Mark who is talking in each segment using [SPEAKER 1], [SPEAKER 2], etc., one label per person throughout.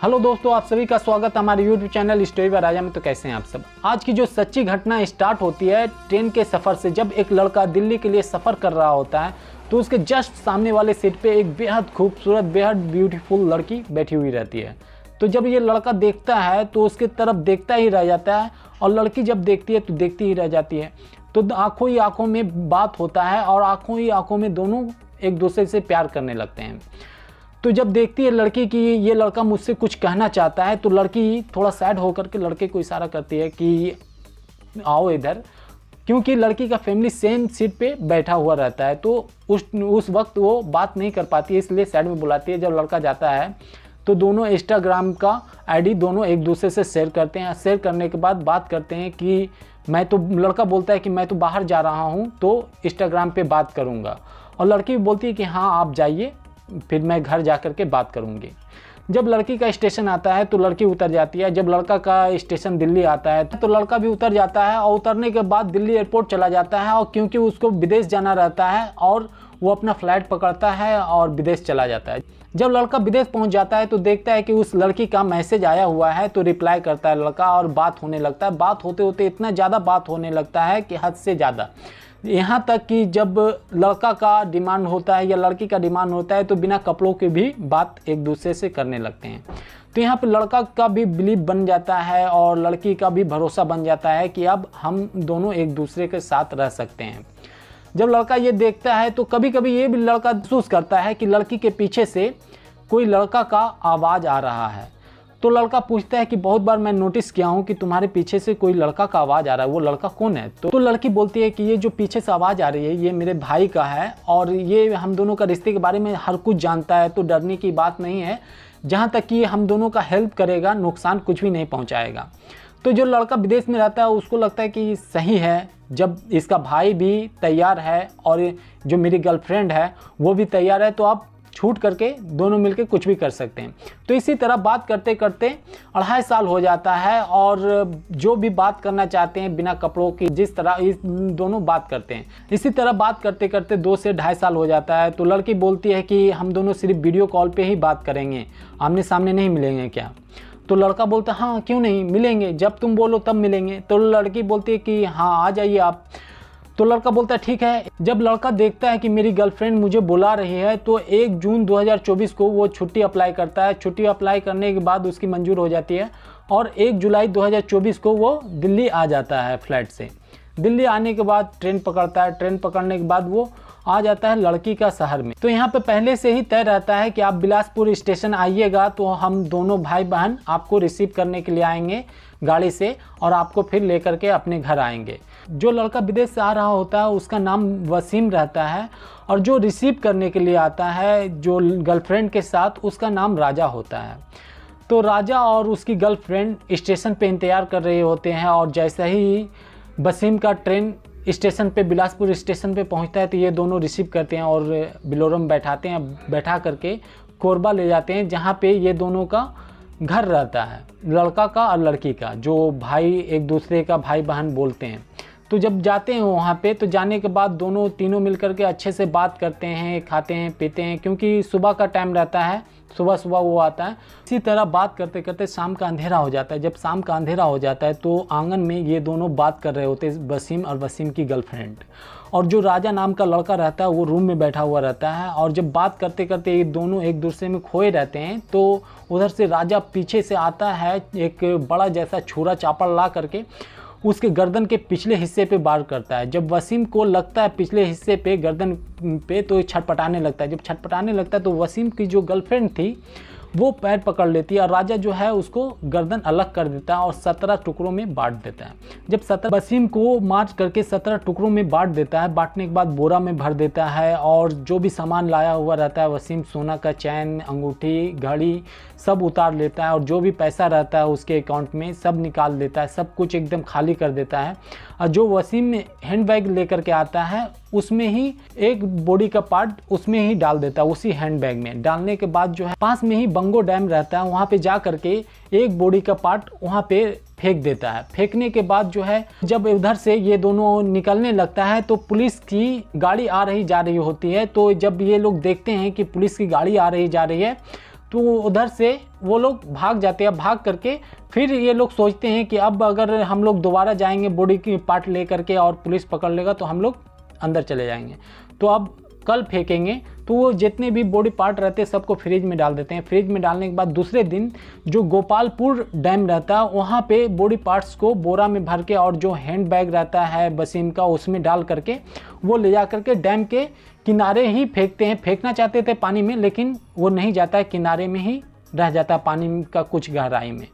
[SPEAKER 1] Hello दोस्तों, आप सभी का स्वागत है हमारे यूट्यूब चैनल स्टोरी बाय राजा में। तो कैसे हैं आप सब। आज की जो सच्ची घटना स्टार्ट होती है ट्रेन के सफ़र से। जब एक लड़का दिल्ली के लिए सफ़र कर रहा होता है तो उसके जस्ट सामने वाले सीट पे एक बेहद खूबसूरत, बेहद ब्यूटीफुल लड़की बैठी हुई रहती है। तो जब ये लड़का देखता है तो उसके तरफ देखता ही रह जाता है, और लड़की जब देखती है तो देखती ही रह जाती है। तो आंखों ही आंखों में बात होता है और आंखों ही आंखों में दोनों एक दूसरे से प्यार करने लगते हैं। तो जब देखती है लड़की कि ये लड़का मुझसे कुछ कहना चाहता है, तो लड़की थोड़ा सैड होकर के लड़के को इशारा करती है कि आओ इधर, क्योंकि लड़की का फैमिली सेम सीट पे बैठा हुआ रहता है। तो उस वक्त वो बात नहीं कर पाती है, इसलिए साइड में बुलाती है। जब लड़का जाता है तो दोनों इंस्टाग्राम का आईडी दोनों एक दूसरे से शेयर करते हैं। शेयर करने के बाद बात करते हैं कि लड़का बोलता है कि मैं तो बाहर जा रहा हूँ, तो इंस्टाग्राम पे बात करूँगा। और लड़की बोलती है कि हाँ आप जाइए, फिर मैं घर जा कर के बात करूँगी। जब लड़की का स्टेशन आता है तो लड़की उतर जाती है। जब लड़का का स्टेशन दिल्ली आता है तो लड़का भी उतर जाता है, और उतरने के बाद दिल्ली एयरपोर्ट चला जाता है। और क्योंकि उसको विदेश जाना रहता है और वो अपना फ्लाइट पकड़ता है और विदेश चला जाता है। जब लड़का विदेश पहुंच जाता है तो देखता है कि उस लड़की का मैसेज आया हुआ है, तो रिप्लाई करता है लड़का और बात होने लगता है। बात होते होते इतना ज़्यादा बात होने लगता है कि हद से ज़्यादा, यहाँ तक कि जब लड़का का डिमांड होता है या लड़की का डिमांड होता है तो बिना कपड़ों के भी बात एक दूसरे से करने लगते हैं। तो यहाँ पे लड़का का भी बिलीव बन जाता है और लड़की का भी भरोसा बन जाता है कि अब हम दोनों एक दूसरे के साथ रह सकते हैं। जब लड़का ये देखता है तो कभी कभी ये भी लड़का महसूस करता है कि लड़की के पीछे से कोई लड़का का आवाज़ आ रहा है। तो लड़का पूछता है कि बहुत बार मैं नोटिस किया हूँ कि तुम्हारे पीछे से कोई लड़का का आवाज़ आ रहा है, वो लड़का कौन है। तो लड़की बोलती है कि ये जो पीछे से आवाज़ आ रही है ये मेरे भाई का है, और ये हम दोनों का रिश्ते के बारे में हर कुछ जानता है, तो डरने की बात नहीं है। जहाँ तक कि हम दोनों का हेल्प करेगा, नुकसान कुछ भी नहीं पहुँचाएगा। तो जो लड़का विदेश में रहता है उसको लगता है कि सही है, जब इसका भाई भी तैयार है और जो मेरी गर्लफ्रेंड है वो भी तैयार है, तो आप छूट करके दोनों मिलके कुछ भी कर सकते हैं। तो इसी तरह बात करते करते 2.5 साल हो जाता है, और जो भी बात करना चाहते हैं बिना कपड़ों की, जिस तरह इस दोनों बात करते हैं, इसी तरह बात करते करते 2 से 2.5 साल हो जाता है। तो लड़की बोलती है कि हम दोनों सिर्फ वीडियो कॉल पे ही बात करेंगे, आमने सामने नहीं मिलेंगे क्या। तो लड़का बोलता है हाँ क्यों नहीं, मिलेंगे, जब तुम बोलो तब मिलेंगे। तो लड़की बोलती है कि हाँ आ जाइए आप। तो लड़का बोलता है ठीक है। जब लड़का देखता है कि मेरी गर्लफ्रेंड मुझे बुला रही है तो 1 जून 2024 को वो छुट्टी अप्लाई करता है। छुट्टी अप्लाई करने के बाद उसकी मंजूर हो जाती है, और 1 जुलाई 2024 को वो दिल्ली आ जाता है फ्लाइट से। दिल्ली आने के बाद ट्रेन पकड़ता है। ट्रेन पकड़ने के बाद वो आ जाता है लड़की का शहर में। तो यहाँ पे पहले से ही तय रहता है कि आप बिलासपुर स्टेशन आइएगा, तो हम दोनों भाई बहन आपको रिसीव करने के लिए आएंगे गाड़ी से, और आपको फिर लेकर के अपने घर आएंगे। जो लड़का विदेश से आ रहा होता है उसका नाम वसीम रहता है, और जो रिसीव करने के लिए आता है जो गर्लफ्रेंड के साथ, उसका नाम राजा होता है। तो राजा और उसकी गर्लफ्रेंड स्टेशन पे इंतज़ार कर रहे होते हैं, और जैसे ही वसीम का ट्रेन स्टेशन पे, बिलासपुर स्टेशन पे पहुंचता है, तो ये दोनों रिसीव करते हैं और बिलोरो में बैठाते हैं। बैठा करके कोरबा ले जाते हैं, जहाँ पे ये दोनों का घर रहता है, लड़का का और लड़की का, जो भाई एक दूसरे का भाई बहन बोलते हैं। तो जब जाते हैं वहाँ पे, तो जाने के बाद दोनों तीनों मिलकर के अच्छे से बात करते हैं, खाते हैं, पीते हैं, क्योंकि सुबह का टाइम रहता है, सुबह सुबह वो आता है। इसी तरह बात करते करते शाम का अंधेरा हो जाता है। जब शाम का अंधेरा हो जाता है तो आंगन में ये दोनों बात कर रहे होते हैं, वसीम और वसीम की गर्लफ्रेंड। और जो राजा नाम का लड़का रहता है वो रूम में बैठा हुआ रहता है, और जब बात करते करते ये दोनों एक दूसरे में खोए रहते हैं, तो उधर से राजा पीछे से आता है, एक बड़ा जैसा छुरा चापड़ ला करके उसके गर्दन के पिछले हिस्से पे वार करता है। जब वसीम को लगता है पिछले हिस्से पे, गर्दन पे, तो छटपटाने लगता है। जब छटपटाने लगता है तो वसीम की जो गर्लफ्रेंड थी वो पैर पकड़ लेती है, और राजा जो है उसको गर्दन अलग कर देता है और 17 टुकड़ों में बांट देता है। जब 17 वसीम को मार करके 17 टुकड़ों में बांट देता है, बांटने के बाद बोरा में भर देता है, और जो भी सामान लाया हुआ रहता है वसीम, सोना का चैन, अंगूठी, घड़ी, सब उतार लेता है, और जो भी पैसा रहता है उसके अकाउंट में सब निकाल देता है, सब कुछ एकदम खाली कर देता है। और जो वसीम हैंड बैग लेकर के आता है उसमें ही एक बॉडी का पार्ट उसमें ही डाल देता है, उसी हैंड बैग में। डालने के बाद जो है पास में ही बंगो डैम रहता है, वहाँ पे जा करके एक बॉडी का पार्ट वहाँ पे फेंक देता है। फेंकने के बाद जो है जब उधर से ये दोनों निकलने लगता है तो पुलिस की गाड़ी आ रही जा रही होती है। तो जब ये लोग देखते हैं कि पुलिस की गाड़ी आ रही जा रही है तो उधर से वो लोग भाग जाते हैं। भाग करके फिर ये लोग सोचते हैं कि अब अगर हम लोग दोबारा जाएंगे बॉडी की पार्ट ले करके और पुलिस पकड़ लेगा तो हम लोग अंदर चले जाएंगे, तो अब कल फेंकेंगे। तो वो जितने भी बॉडी पार्ट रहते हैं सबको फ्रिज में डाल देते हैं। फ्रिज में डालने के बाद दूसरे दिन जो गोपालपुर डैम रहता है वहाँ पे बॉडी पार्ट्स को बोरा में भर के और जो हैंड बैग रहता है वसीम का उसमें डाल करके वो ले जा करके डैम के किनारे ही फेंकते हैं। फेंकना चाहते थे पानी में, लेकिन वो नहीं जाता है, किनारे में ही रह जाता है पानी का कुछ गहराई में।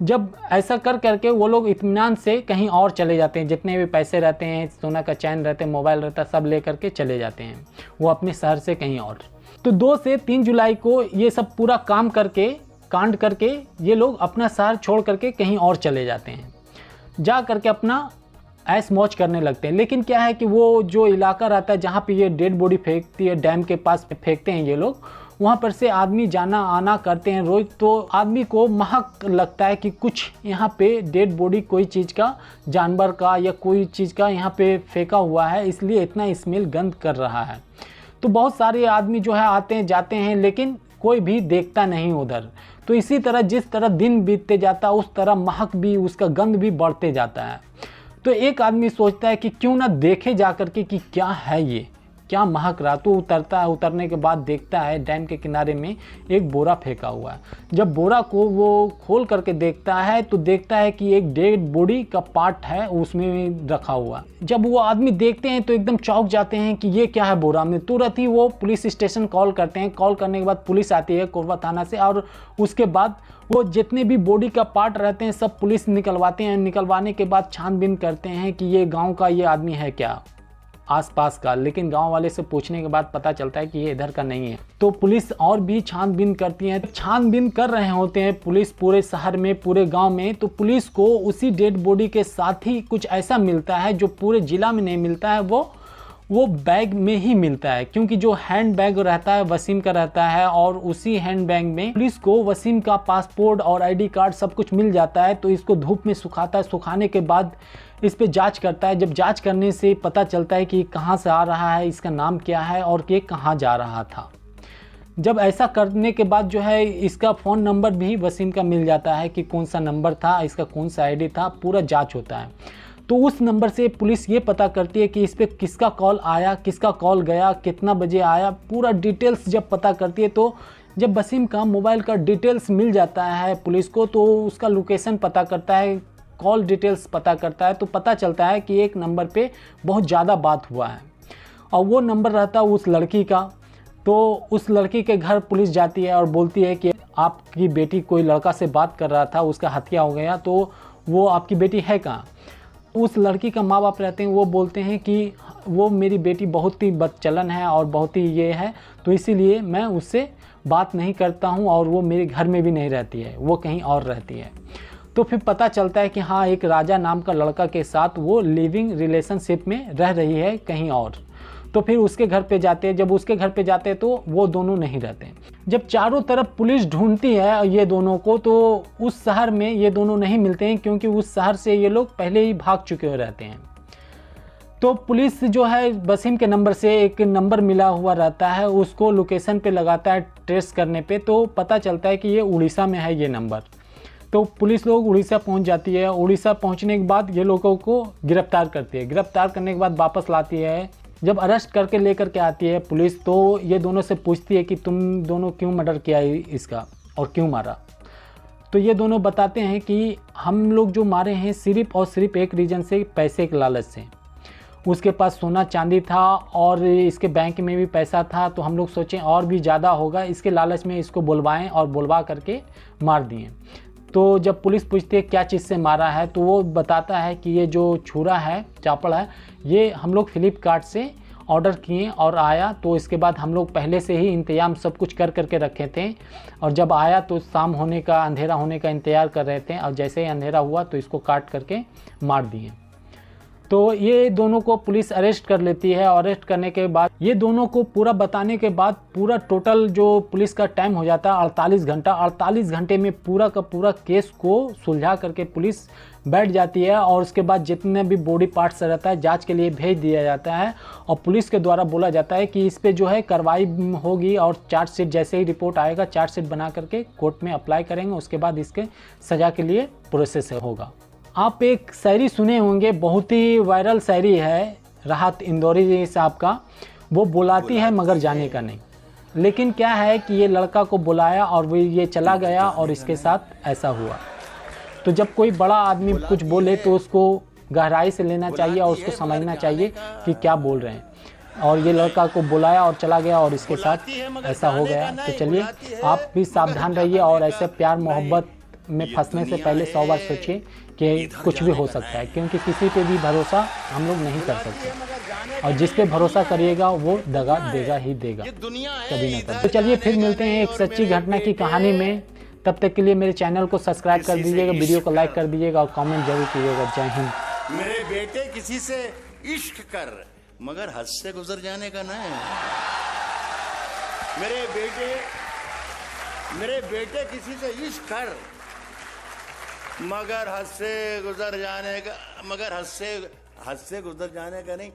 [SPEAKER 1] जब ऐसा कर करके वो लोग इत्मीनान से कहीं और चले जाते हैं, जितने भी पैसे रहते हैं, सोना का चैन रहते हैं, मोबाइल रहता है, सब ले करके चले जाते हैं वो अपने शहर से कहीं और। तो 2 से 3 जुलाई को ये सब पूरा काम करके कांड करके ये लोग अपना शहर छोड़ करके कहीं और चले जाते हैं, जा करके अपना ऐश मौज करने लगते हैं। लेकिन क्या है कि वो जो इलाका रहता है जहाँ पे ये डेड बॉडी फेंकती है, डैम के पास फेंकते हैं ये लोग, वहाँ पर से आदमी जाना आना करते हैं रोज़। तो आदमी को महक लगता है कि कुछ यहाँ पे डेड बॉडी कोई चीज़ का, जानवर का या कोई चीज़ का यहाँ पे फेंका हुआ है, इसलिए इतना स्मेल गंद कर रहा है। तो बहुत सारे आदमी जो है आते हैं जाते हैं, लेकिन कोई भी देखता नहीं उधर। तो इसी तरह जिस तरह दिन बीतते जाता है उस तरह महक भी, उसका गंध भी बढ़ते जाता है। तो एक आदमी सोचता है कि क्यों ना देखे जा करके कि क्या है ये, क्या महक रहा। तो उतरता है, उतरने के बाद देखता है डैम के किनारे में एक बोरा फेंका हुआ है। जब बोरा को वो खोल करके देखता है तो देखता है कि एक डेड बॉडी का पार्ट है उसमें रखा हुआ। जब वो आदमी देखते हैं तो एकदम चौंक जाते हैं कि ये क्या है बोरा में। तुरंत ही वो पुलिस स्टेशन कॉल करते हैं। कॉल करने के बाद पुलिस आती है कोरबा थाना से, और उसके बाद वो जितने भी बॉडी का पार्ट रहते हैं सब पुलिस निकलवाते हैं। निकलवाने के बाद छानबीन करते हैं कि ये गाँव का ये आदमी है क्या, आसपास का। लेकिन गांव वाले से पूछने के बाद पता चलता है कि ये इधर का नहीं है। तो पुलिस और भी छानबीन करती है। छानबीन कर रहे होते हैं पुलिस पूरे शहर में, पूरे गांव में। तो पुलिस को उसी डेड बॉडी के साथ ही कुछ ऐसा मिलता है जो पूरे जिला में नहीं मिलता है, वो बैग में ही मिलता है। क्योंकि जो हैंड बैग रहता है वसीम का रहता है, और उसी हैंड बैग में पुलिस को वसीम का पासपोर्ट और आईडी कार्ड सब कुछ मिल जाता है। तो इसको धूप में सुखाता है। सुखाने के बाद इस पे जांच करता है। जब जांच करने से पता चलता है कि कहाँ से आ रहा है, इसका नाम क्या है और ये कहाँ जा रहा था। जब ऐसा करने के बाद जो है इसका फ़ोन नंबर भी वसीम का मिल जाता है कि कौन सा नंबर था, इसका कौन सा आईडी था, पूरा जांच होता है। तो उस नंबर से पुलिस ये पता करती है कि इस पर किसका कॉल आया, किसका कॉल गया, कितना बजे आया, पूरा डिटेल्स जब पता करती है। तो जब वसीम का मोबाइल का डिटेल्स मिल जाता है पुलिस को, तो उसका लोकेशन पता करता है, कॉल डिटेल्स पता करता है। तो पता चलता है कि एक नंबर पे बहुत ज़्यादा बात हुआ है, और वो नंबर रहता है उस लड़की का। तो उस लड़की के घर पुलिस जाती है और बोलती है कि आपकी बेटी कोई लड़का से बात कर रहा था, उसका हत्या हो गया, तो वो आपकी बेटी है कहाँ। उस लड़की का माँ बाप रहते हैं, वो बोलते हैं कि वो मेरी बेटी बहुत ही बदचलन है और बहुत ही ये है, तो इसीलिए मैं उससे बात नहीं करता हूँ, और वो मेरे घर में भी नहीं रहती है, वो कहीं और रहती है। तो फिर पता चलता है कि हाँ, एक राजा नाम का लड़का के साथ वो लिविंग रिलेशनशिप में रह रही है कहीं और। तो फिर उसके घर पे जाते हैं। जब उसके घर पे जाते हैं तो वो दोनों नहीं रहते। जब चारों तरफ पुलिस ढूंढती है ये दोनों को, तो उस शहर में ये दोनों नहीं मिलते हैं, क्योंकि उस शहर से ये लोग पहले ही भाग चुके हुए रहते हैं। तो पुलिस जो है वसीम के नंबर से एक नंबर मिला हुआ रहता है, उसको लोकेशन पे लगाता है ट्रेस करने पे। तो पता चलता है कि ये उड़ीसा में है ये नंबर। तो पुलिस लोग उड़ीसा पहुंच जाती है। उड़ीसा पहुंचने के बाद ये लोगों को गिरफ्तार करती है। गिरफ्तार करने के बाद वापस लाती है। जब अरेस्ट करके लेकर के आती है पुलिस, तो ये दोनों से पूछती है कि तुम दोनों क्यों मर्डर किया इसका और क्यों मारा। तो ये दोनों बताते हैं कि हम लोग जो मारे हैं सिर्फ और सिर्फ एक रीज़न से, पैसे के लालच से। उसके पास सोना चांदी था और इसके बैंक में भी पैसा था, तो हम लोग सोचें और भी ज़्यादा होगा, इसके लालच में इसको बुलवाएं और बुलवा करके मार दिए। तो जब पुलिस पूछती है क्या चीज़ से मारा है, तो वो बताता है कि ये जो छुरा है, चापड़ है, ये हम लोग फ्लिपकार्ट से ऑर्डर किए और आया। तो इसके बाद हम लोग पहले से ही इंतज़ाम सब कुछ कर करके रखे थे, और जब आया तो शाम होने का, अंधेरा होने का इंतज़ार कर रहे थे, और जैसे ही अंधेरा हुआ तो इसको काट करके मार दिए। तो ये दोनों को पुलिस अरेस्ट कर लेती है और अरेस्ट करने के बाद ये दोनों को पूरा बताने के बाद पूरा टोटल जो पुलिस का टाइम हो जाता है 48 घंटा। 48 घंटे में पूरा का पूरा केस को सुलझा करके पुलिस बैठ जाती है और उसके बाद जितने भी बॉडी पार्ट्स रहता है जांच के लिए भेज दिया जाता है और पुलिस के द्वारा बोला जाता है कि इस पे जो है कार्रवाई होगी और चार्जशीट जैसे ही रिपोर्ट आएगा चार्जशीट बना करके कोर्ट में अप्लाई करेंगे, उसके बाद इसके सज़ा के लिए प्रोसेस होगा। आप एक शायरी सुने होंगे, बहुत ही वायरल शायरी है राहत इंदौरी साहब का, वो बुलाती है मगर जाने का नहीं। लेकिन क्या है कि ये लड़का को बुलाया और वो ये चला गया और इसके साथ ऐसा हुआ। तो जब कोई बड़ा आदमी कुछ बोले तो उसको गहराई से लेना चाहिए और उसको समझना चाहिए कि क्या बोल रहे हैं। और ये लड़का को बुलाया और चला गया और इसके साथ ऐसा हो गया। तो चलिए आप भी सावधान रहिए और ऐसे प्यार मोहब्बत में फंसने से पहले 100 बार सोचिए कि कुछ भी हो सकता है, क्योंकि किसी पे भी भरोसा हम लोग नहीं कर सकते और जिस पे भरोसा करिएगा वो दगा देगा ही देगा, कभी ना कभी। तो चलिए फिर मिलते हैं एक सच्ची घटना की कहानी में। तब तक के लिए मेरे चैनल को सब्सक्राइब कर दीजिएगा, वीडियो को लाइक कर दीजिएगा और कमेंट जरूर कीजिएगा। जय हिंद।
[SPEAKER 2] मेरे बेटे किसी से इश्क कर मगर हद से गुजर जाने का नहीं। मेरे बेटे किसी से इश्क कर मगर हद से गुजर जाने का नहीं।